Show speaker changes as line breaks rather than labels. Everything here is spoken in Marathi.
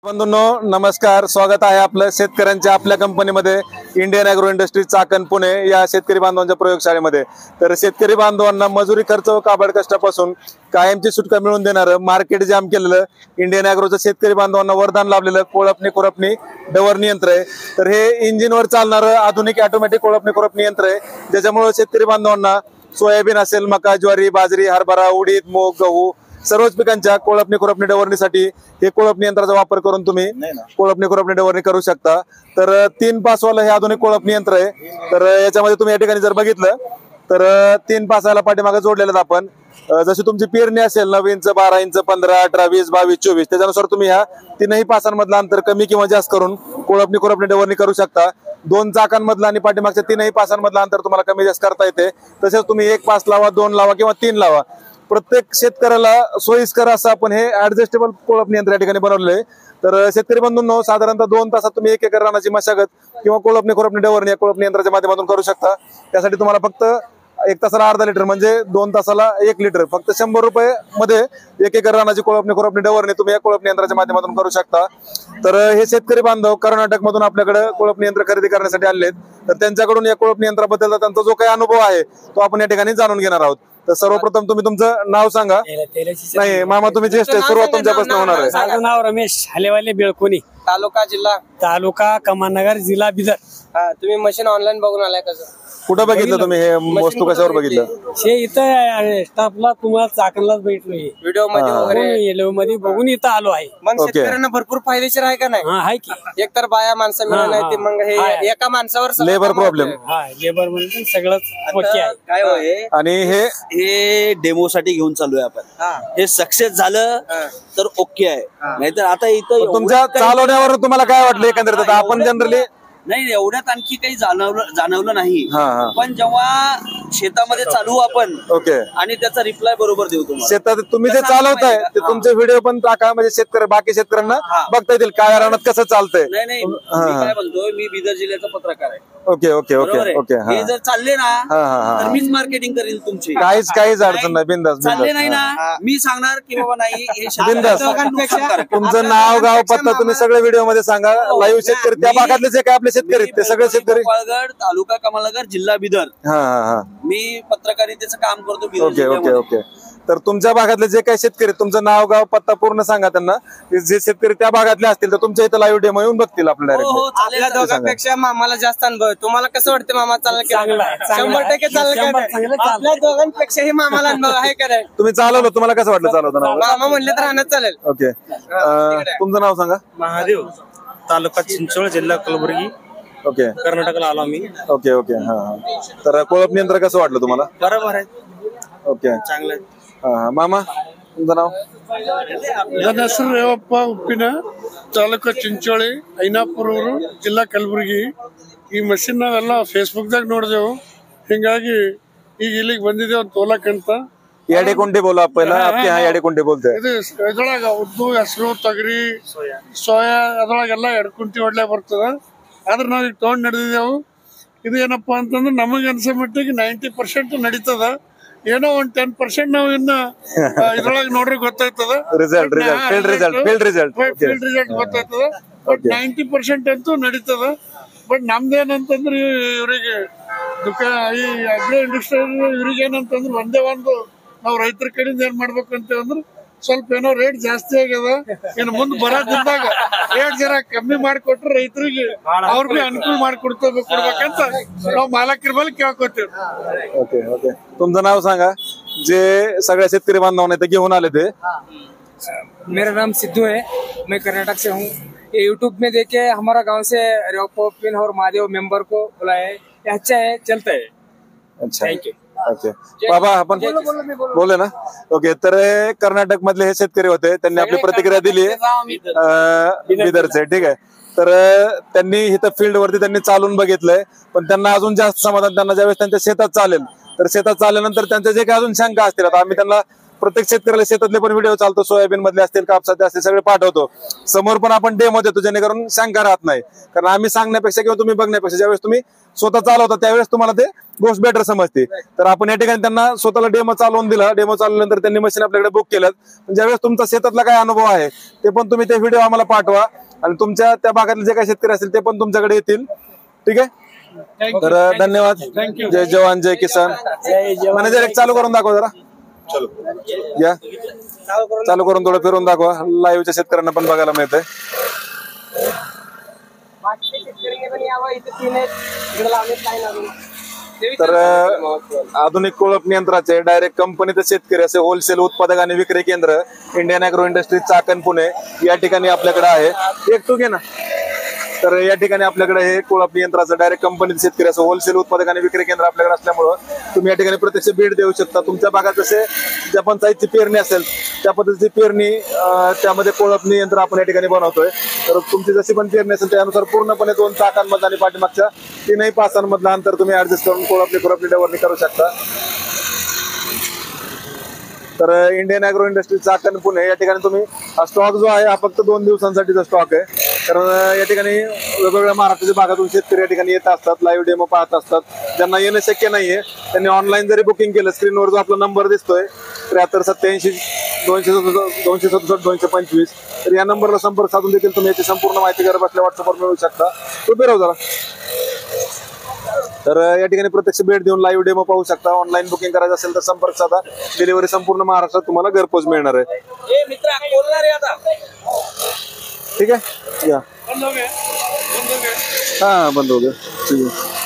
बंधूंनो नमस्कार, स्वागत आहे आपलं शेतकऱ्यांच्या आपल्या कंपनीमध्ये Indian agro industry Chakan Pune या शेतकरी बांधवांच्या प्रयोगशाळेमध्ये। तर शेतकरी बांधवांना मजुरी खर्च व काबाड कष्टापासून कायमची सुटका मिळवून देणारं मार्केट जाम केलेलं इंडियन ॲग्रोचं शेतकरी बांधवांना वरदान लाभलेलं कोळपणी डवरणी यंत्र आहे। तर हे इंजिनवर चालणारं आधुनिक ऑटोमॅटिक कोळपणी यंत्र आहे, ज्याच्यामुळे शेतकरी बांधवांना सोयाबीन असेल, मका, ज्वारी, बाजरी, हरभरा, उडीद, मूग, गहू सर्वच पिकांच्या कोळपणी डवरणीसाठी हे कोळपणी यंत्राचा वापर करून तुम्ही कोळपणी डवरणी करू शकता। तर 3 पासवालं हे आधुनिक कोळपणी यंत्र आहे। तर याच्यामध्ये तुम्ही या ठिकाणी जर बघितलं तर 3 पासाला पाठीमागे जोडलेलं आपण जशी तुमची पेरणी असेल 9 इंच, 12 इंच, 15, 18, 20, 22, 24 त्याच्यानुसार तुम्ही ह्या 3ही पासांमधलं अंतर कमी किंवा जास्त करून कोळपणी डवरणी करू शकता। 2 चाकांमधलं आणि पाठीमागच्या 3ही पासांमधलं अंतर तुम्हाला कमी जास्त करता येते। तसेच तुम्ही 1 पास लावा, 2 लावा किंवा 3 लावा, प्रत्येक शेतकऱ्याला सोयीस्कर असं आपण हे ऍडजस्टेबल कोळपणी यंत्र या ठिकाणी बनवलेलं आहे। तर शेतकरी बंधूंनो साधारणतः 2 तासात तुम्ही 1 एकर रानाची मशागत किंवा कोळपणी डवरणी या कोळपणी यंत्राच्या माध्यमातून करू शकता। त्यासाठी तुम्हाला फक्त 1 तासाला अर्धा लिटर म्हणजे 2 तासाला 1 लिटर, फक्त 100 रुपये मध्ये 1 एकर रानाची कोळपणी डवरणी तुम्ही या कोळपणी यंत्राच्या माध्यमातून करू शकता। तर हे शेतकरी बांधव कर्नाटक मधून आपल्याकडे कोळपणी यंत्र खरेदी करण्यासाठी आले आहेत। तर त्यांच्याकडून या कोळपणी यंत्राबद्दल त्यांचा जो काही अनुभव आहे तो आपण या ठिकाणी जाणून घेणार आहोत। तर सर्वप्रथम तुम्ही तुमचं नाव सांगा। नाही मामा, तुम्ही ज्येष्ठ आहे, सुरुवात तुमच्यापासून होणार आहे।
माझं नाव रमेश हलेवाले बेळकोणी, तालुका कमानगर, जिल्हा बिदर।
तुम्ही मशीन ऑनलाईन बघून आलाय कसं?
कुठं बघितलं तुम्ही हे वस्तू, कशावर बघितलं?
हे इथं स्टाफला तुम्हाला चाकणलाच भेटलो,
व्हिडिओ मध्ये वगैरे
मध्ये बघून इथं आलो आहे।
मग शेतकऱ्यांना भरपूर फायदेशीर आहे का नाही?
आहे की
एक तर बाया माणसं मिळत नाही ते, मग हे एका माणसावर
लेबर प्रॉब्लेम
लेबर म्हणजे सगळंच ओके आहे।
काय होय
आणि
हे डेमो साठी घेऊन चालू आहे आपण। हे सक्सेस झालं तर ओके आहे, नाहीतर आता इथं
तुमच्या चालवण्यावर तुम्हाला काय वाटलं एकंदरीत? आपण जनरली
नाही एवढ्यात आणखी काही जाणवलं नाही, पण जेव्हा शेतामध्ये चालू आपण
ओके
आणि त्याचा रिप्लाय बरोबर देऊ तुम्हाला।
शेतात तुम्ही जे चालवताय ते तुमचे व्हिडिओ पण टाका, म्हणजे शेतकरी बाकी शेतकऱ्यांना बघता येतील काय रानात कसं चालतंय।
नाही मी काय म्हणतोय, मी बिदर जिल्ह्याचा पत्रकार आहे।
ओके ओके ओके ओके
हे जर चालले ना तर मीच मार्केटिंग करेल तुमची,
काहीच अडचण नाही, बिंदास
चालले नाही ना मी सांगणार की बाबा नाही हे
बिंदास। तुमचं नाव, गाव, पत्ता तुम्ही सगळे व्हिडिओ मध्ये सांगा। लाईव्ह शेतकरी त्या भागातले जे काय आपले शेतकरी ते सगळे शेतकरी,
पाळगड, तालुका कमालनगर, जिल्हा बिदर, मी पत्रकारितेचं काम करतो बिदर
ओके ओके
जिल्ह्यामध्ये।
ओके तर तुमच्या भागातले जे काही शेतकरी तुमचं नाव, गाव, पत्ता पूर्ण सांगा त्यांना। जे शेतकरी त्या भागातले असतील तर तुमच्या इथं लाईव्ह डेमो येऊन बघतील आपल्या
आपल्या दोघांपेक्षा मामाला जास्त अनुभव आहे। तुम्हाला कसं वाटतं मामा चाललं? 100% चाललं का? आपल्या दोघांपेक्षाही मामाला अनुभव आहे का नाही?
तुम्ही चालवलं, तुम्हाला कसं वाटलं चालवताना?
मामा म्हणले तर राहण्यात चालेल।
ओके, तुमचं नाव सांगा।
महादेव, तालुका चिंचवड, जिल्हा कलबुर्गी,
ओके,
कर्नाटकला आलो आम्ही।
ओके ओके तर कोळपणी यंत्र कसं वाटलं तुम्हाला?
बरोबर आहे,
ओके
चांगलं आहे।
मामा तुमचं नाव?
ನನ್ನ ಹೆಸರು ರೇವಪ್ಪ ಉಪ್ಪಿನ, ತಾಲೂಕು ಚಿಂಚೋಳಿ, ಐನಾಪುರ ಊರು, ಜಿಲ್ಲಾ ಕಲಬುರಗಿ। ಈ ಮಷಿನ್ ನಾವೆಲ್ಲ ಫೇಸ್ಬುಕ್ದಾಗ ನೋಡಿದೆವು, ಹಿಂಗಾಗಿ ಈಗ ಇಲ್ಲಿಗೆ ಬಂದಿದ್ದೇವೆ ಒಂದು ತೋಲಕ್ಕಂತ।
याडेकोंडे बोला पहिला, आपके यहाँ याडेकोंडे बोलते हैं।
ಇದು ಇದ್ರೊಳಗ ಉದ್ದು, ಹೆಸರು, ತೊಗರಿ, ಸೋಯಾ ಅದ್ರೊಳಗೆಲ್ಲ ಎಡ್ಕುಂಟಿ ಹೊಡ್ಲೆ ಬರ್ತದ। ಆದ್ರೆ ನಾವ್ ಈಗ ತಗೊಂಡ್ ನಡೆದಿದ್ದೆವು। ಇದು ಏನಪ್ಪಾ ಅಂತಂದ್ರೆ ನಮಗೆ ಅನ್ಸೋ ಮಟ್ಟಿಗೆ 90% ನಡೀತದ, ಏನೋ ಒಂದ್ 10% ನಾವು ಇನ್ನ ಇದ್ರೊಳಗೆ ನೋಡ್ರಿ ಗೊತ್ತಾಯ್ತದ, ಫೀಲ್ಡ್ ರಿಸಲ್ಟ್ ಗೊತ್ತಾಯ್ತದ। ಬಟ್ 90% ಅಂತೂ ನಡೀತದ। ಬಟ್ ನಮ್ದೇನಂತಂದ್ರೆ ಇವ್ರಿಗೆ ಈ ಅಗ್ರೋ ಇಂಡಸ್ಟ್ರಿ ಇವ್ರಿಗೆ ಏನಂತಂದ್ರೆ ಒಂದೇ ಒಂದು ನಾವು ರೈತರ ಕಡೆಯಿಂದ ಏನ್ ಮಾಡ್ಬೇಕಂತಂದ್ರೆ ಸ್ವಲ್ಪ ಏನೋ ರೇಟ್ ಜಾಸ್ತಿ ಆಗ್ಯದ, ಇನ್ನು ಮುಂದೆ ಬರೋದ್ರಿಂದಾಗ ರೇಟ್ ಜರ ಕಮ್ಮಿ ಮಾಡಿಕೊಟ್ರೆ ರೈತರಿಗೆ ಅವ್ರ ಬಿ ಅನುಕೂಲ ಮಾಡಿಕೊಡ್ಬೇಕಂತ ನಾವು ಮಾಲಕರ ಮೇಲೆ ಕೇಳ್ಕೊತೀವಿ।
ओके ओके तुमचं नाव सांगा, जे सगळ्या शेतकरी बांधवांना इथे घेऊन आले ते।
मेरा नाम सिद्धू है, मैं कर्नाटक से हूँ। ये यूट्यूब में देखे हमारा गांव से रेवप्पा और महादेव मेंबर को बुलाया है, ये अच्छा है, चलता है।
अच्छा,
थँक्यू।
ओके बाबा, आपण बोले ना? ओके, तर कर्नाटक मधले हे शेतकरी होते, त्यांनी आपली प्रतिक्रिया दिली बिदरचे, ठीक आहे। तर त्यांनी इथं फील्ड वरती त्यांनी चालून बघितलंय, पण त्यांना अजून जास्त समाधान त्यांना ज्यावेळेस त्यांच्या शेतात चालेल, तर शेतात चालल्यानंतर त्यांच्या जे काही अजून शंका असतील, आता आम्ही त्यांना प्रत्येक शेतकऱ्याला शेतातले पण व्हिडिओ चालतो, सोयाबीन मधले असतील, कापसाचे असतील, सगळे पाठवतो. समोर पण आपण डेमो देतो जेणेकरून शंका राहत नाही. कारण आम्ही सांगण्यापेक्षा किंवा तुम्ही बघण्यापेक्षा ज्यावेळेस तुम्ही स्वतः चालवता त्यावेळेस तुम्हाला ते गोष्ट बेटर समजते. तर आपण या ठिकाणी त्यांना स्वतःला डेमो चालवून दिला. डेमो चालवल्यानंतर त्यांनी मशीन आपल्याकडे बुक केलं. ज्यावेळेस तुमचा शेतातला काय अनुभव आहे ते पण तुम्ही ते व्हिडिओ आम्हाला पाठवा आणि तुमच्या त्या भागातले जे काही शेतकरी असतील ते पण तुमच्याकडे येतील. ठीक आहे. तर धन्यवाद. जय जवान जय किसान. मॅनेजर एक चालू करून दाखवा जरा. या चालू करून थोडं फिरून दाखवा. लाईव्हच्या शेतकऱ्यांना पण बघायला मिळतंय. तर आधुनिक कोळप यंत्राचे डायरेक्ट कंपनीचे शेतकरी असे होलसेल उत्पादक आणि विक्री केंद्र Indian agro industry Chakan Pune या ठिकाणी आपल्याकडे आहे. एक तू घे ना. तर या ठिकाणी आपल्याकडे हे कोळप यंत्राचं डायरेक्ट कंपनीचे शेतकरी असं होलसेल उत्पादक आणि विक्री केंद्र आपल्याकडे असल्यामुळं तुम्ही या ठिकाणी प्रत्यक्ष भेट देऊ शकता. तुमच्या भागात जसे ज्या पंचायतची पेरणी असेल त्या पद्धतीची पेरणी त्यामध्ये कोळपणी यंत्र आपण या ठिकाणी बनवतोय. तर तुमची जशी पण पेरणी असेल त्यानुसार पूर्णपणे 2 चाकांमधला आणि पाठीमागच्या 3 पासांमधला अंतर तुम्ही ऍडजस्ट करून कोळपणी डवरणी करू शकता. तर Indian agro industry Chakan Pune या ठिकाणी तुम्ही हा स्टॉक जो आहे हा फक्त 2 दिवसांसाठीचा स्टॉक आहे. कारण या ठिकाणी वेगवेगळ्या महाराष्ट्राच्या भागातून शेतकरी या ठिकाणी येत असतात, लाईव्ह डेमो पाहत असतात. ज्यांना येणं शक्य नाहीये त्यांनी ऑनलाईन जरी बुकिंग केलं, स्क्रीनवर जो आपला नंबर दिसतोय 7387 267 225 तर या नंबरला संपर्क साधून देखील तुम्ही याची संपूर्ण माहिती घर बसल्या व्हॉट्सअपवर मिळवू शकता. उभे राहू जरा. तर या ठिकाणी प्रत्यक्ष भेट देऊन लाईव्ह डेमो पाहू शकता. ऑनलाईन बुकिंग करायचं असेल तर संपर्क साधा. डिलिव्हरी संपूर्ण महाराष्ट्रात तुम्हाला घरपोच मिळणार आहे. ठीक आहे. या हा बंद हो गया. ठीक आहे.